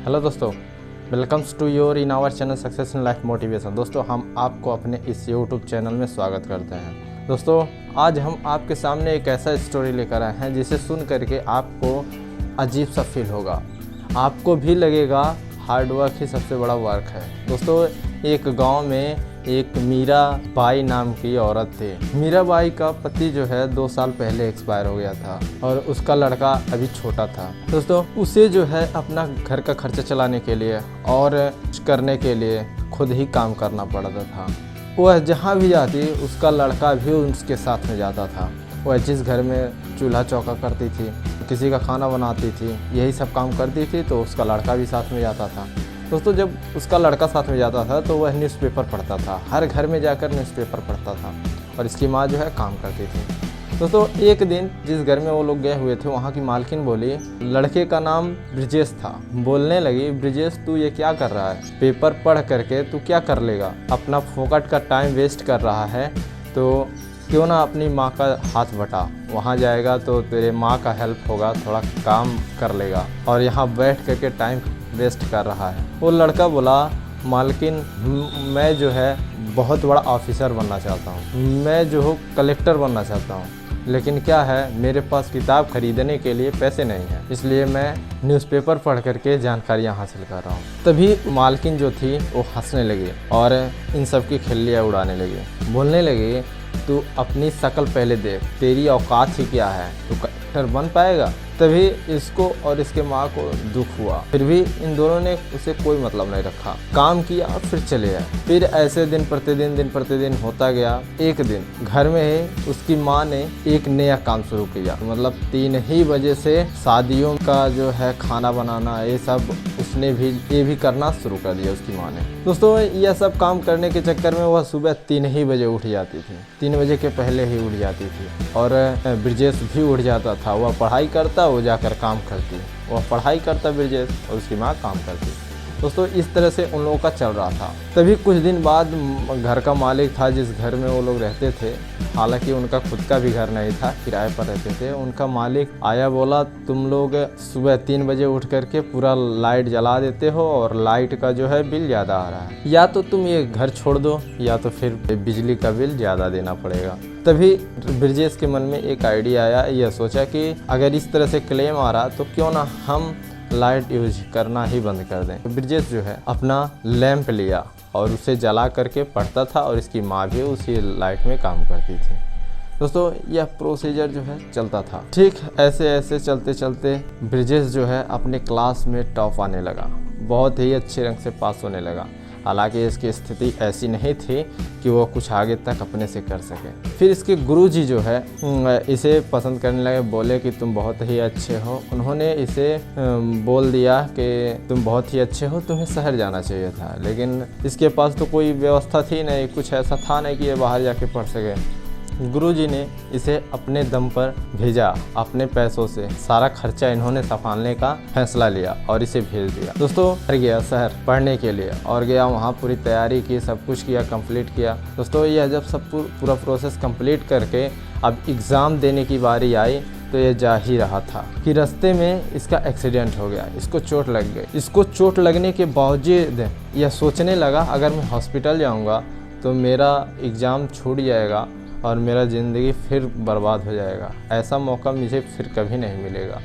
Hello दोस्तों, welcomes to your in our channel success in life motivation. दोस्तों, हम आपको अपने इस यूट्यूब चैनल में स्वागत करते हैं। दोस्तों, आज हम आपके सामने एक ऐसा स्टोरी लेकर आए हैं जिसे सुन करके आपको अजीब सा फील होगा। आपको भी लगेगा हार्ड वर्क ही सबसे बड़ा वर्क है। दोस्तों, एक गांव में एक मीरा बाई नाम की औरत थी। मीरा बाई का पति जो है 2 साल पहले एक्सपायर हो गया था और उसका लड़का अभी छोटा था। दोस्तों, उसे जो है अपना घर का खर्चा चलाने के लिए और कुछ करने के लिए खुद ही काम करना पड़ता था। वह जहाँ भी जाती उसका लड़का भी उसके साथ में जाता था। वह जिस घर में चूल्हा चौका करती थी, किसी का खाना बनाती थी, यही सब काम करती थी, तो उसका लड़का भी साथ में जाता था। दोस्तों, जब उसका लड़का साथ में जाता था तो वह न्यूज़पेपर पढ़ता था। हर घर में जाकर न्यूज़पेपर पढ़ता था और इसकी माँ जो है काम करती थी। दोस्तों, एक दिन जिस घर में वो लोग गए हुए थे, वहाँ की मालकिन बोली, लड़के का नाम ब्रिजेश था। बोलने लगी, ब्रिजेश तू ये क्या कर रहा है? पेपर पढ़ करके तू क्या कर लेगा? अपना फोकट का टाइम वेस्ट कर रहा है, तो क्यों ना अपनी माँ का हाथ बटा। वहाँ जाएगा तो तेरे माँ का हेल्प होगा, थोड़ा काम कर लेगा और यहाँ बैठ करके टाइम वेस्ट कर रहा है। वो लड़का बोला, मालकिन मैं जो है बहुत बड़ा ऑफिसर बनना चाहता हूँ, मैं जो हूँ कलेक्टर बनना चाहता हूँ, लेकिन क्या है मेरे पास किताब खरीदने के लिए पैसे नहीं हैं, इसलिए मैं न्यूज़पेपर पढ़ करके जानकारियाँ हासिल कर रहा हूँ। तभी मालकिन जो थी वो हंसने लगी और इन सब की खिल्लियाँ उड़ाने लगी। बोलने लगी, तू अपनी शक्ल पहले देख, तेरी औकात ही क्या है, तू कलेक्टर बन पाएगा? तभी इसको और इसके माँ को दुख हुआ। फिर भी इन दोनों ने उसे कोई मतलब नहीं रखा, काम किया और फिर चले आए। फिर ऐसे दिन प्रतिदिन होता गया। एक दिन घर में ही उसकी माँ ने एक नया काम शुरू किया। मतलब 3 ही बजे से शादियों का जो है खाना बनाना, ये सब उसने भी ये भी करना शुरू कर दिया उसकी माँ ने। दोस्तों, यह सब काम करने के चक्कर में वह सुबह 3 ही बजे उठ जाती थी, 3 बजे के पहले ही उठ जाती थी और ब्रिजेश भी उठ जाता था। वह पढ़ाई करता, वो जाकर काम करती, वह पढ़ाई करता ब्रिजेश और उसकी माँ काम करती। दोस्तों, इस तरह से उन लोगों का चल रहा था। तभी कुछ दिन बाद घर का मालिक था जिस घर में वो लोग रहते थे, हालांकि उनका खुद का भी घर नहीं था, किराए पर रहते थे, उनका मालिक आया, बोला, तुम लोग सुबह 3 बजे उठ करके पूरा लाइट जला देते हो और लाइट का जो है बिल ज़्यादा आ रहा है, या तो तुम ये घर छोड़ दो या तो फिर बिजली का बिल ज़्यादा देना पड़ेगा। तभी ब्रिजेश के मन में एक आइडिया आया। यह सोचा कि अगर इस तरह से क्लेम आ रहा तो क्यों ना हम लाइट यूज करना ही बंद कर दें। ब्रिजेश जो है अपना लैंप लिया और उसे जला करके पढ़ता था और इसकी माँ भी उसी लाइट में काम करती थी। दोस्तों, यह प्रोसीजर जो है चलता था। ठीक ऐसे ऐसे चलते चलते ब्रिजेश जो है अपने क्लास में टॉप आने लगा, बहुत ही अच्छे रंग से पास होने लगा। हालांकि इसकी स्थिति ऐसी नहीं थी कि वो कुछ आगे तक अपने से कर सके। फिर इसके गुरुजी जो है इसे पसंद करने लगे, बोले कि तुम बहुत ही अच्छे हो। उन्होंने इसे बोल दिया कि तुम बहुत ही अच्छे हो, तुम्हें शहर जाना चाहिए था, लेकिन इसके पास तो कोई व्यवस्था थी नहीं, कुछ ऐसा था नहीं कि ये बाहर जाके पढ़ सके। गुरुजी ने इसे अपने दम पर भेजा, अपने पैसों से सारा खर्चा इन्होंने संभालने का फैसला लिया और इसे भेज दिया। दोस्तों, गया शहर पढ़ने के लिए और गया, वहाँ पूरी तैयारी की, सब कुछ किया, कंप्लीट किया। दोस्तों, यह जब सब पूरा प्रोसेस कंप्लीट करके अब एग्ज़ाम देने की बारी आई तो ये जा ही रहा था कि रास्ते में इसका एक्सीडेंट हो गया, इसको चोट लग गई। इसको चोट लगने के बावजूद यह सोचने लगा, अगर मैं हॉस्पिटल जाऊँगा तो मेरा एग्ज़ाम छूट जाएगा और मेरा ज़िंदगी फिर बर्बाद हो जाएगा, ऐसा मौका मुझे फिर कभी नहीं मिलेगा।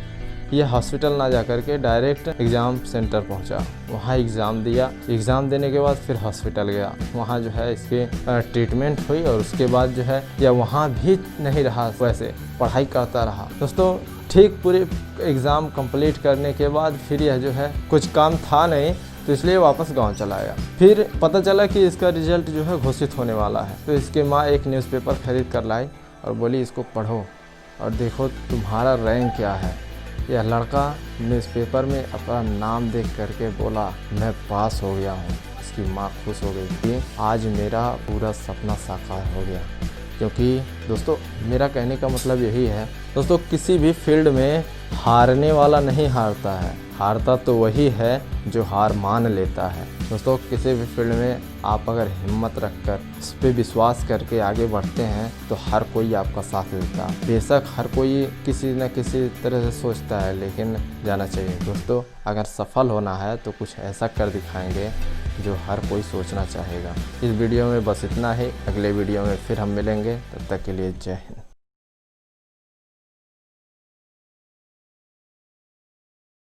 यह हॉस्पिटल ना जाकर के डायरेक्ट एग्ज़ाम सेंटर पहुंचा, वहां एग्ज़ाम दिया। एग्ज़ाम देने के बाद फिर हॉस्पिटल गया, वहां जो है इसकी ट्रीटमेंट हुई और उसके बाद जो है यह वहां भी नहीं रहा, वैसे पढ़ाई करता रहा। दोस्तों, ठीक पूरे एग्ज़ाम कंप्लीट करने के बाद फिर यह जो है कुछ काम था नहीं, तो इसलिए वापस गांव चला आया। फिर पता चला कि इसका रिजल्ट जो है घोषित होने वाला है, तो इसके माँ एक न्यूज़पेपर खरीद कर लाई और बोली, इसको पढ़ो और देखो तुम्हारा रैंक क्या है। यह लड़का न्यूज़पेपर में अपना नाम देख करके बोला, मैं पास हो गया हूँ। इसकी माँ खुश हो गई कि आज मेरा पूरा सपना साकार हो गया। क्योंकि दोस्तों, मेरा कहने का मतलब यही है दोस्तों, किसी भी फील्ड में हारने वाला नहीं हारता है, हारता तो वही है जो हार मान लेता है। दोस्तों, किसी भी फील्ड में आप अगर हिम्मत रखकर उस पर विश्वास करके आगे बढ़ते हैं तो हर कोई आपका साथ देता है। बेशक हर कोई किसी न किसी तरह से सोचता है, लेकिन जाना चाहिए दोस्तों, अगर सफल होना है तो कुछ ऐसा कर दिखाएंगे जो हर कोई सोचना चाहेगा। इस वीडियो में बस इतना ही। अगले वीडियो में फिर हम मिलेंगे, तब तक के लिए जय हिंद।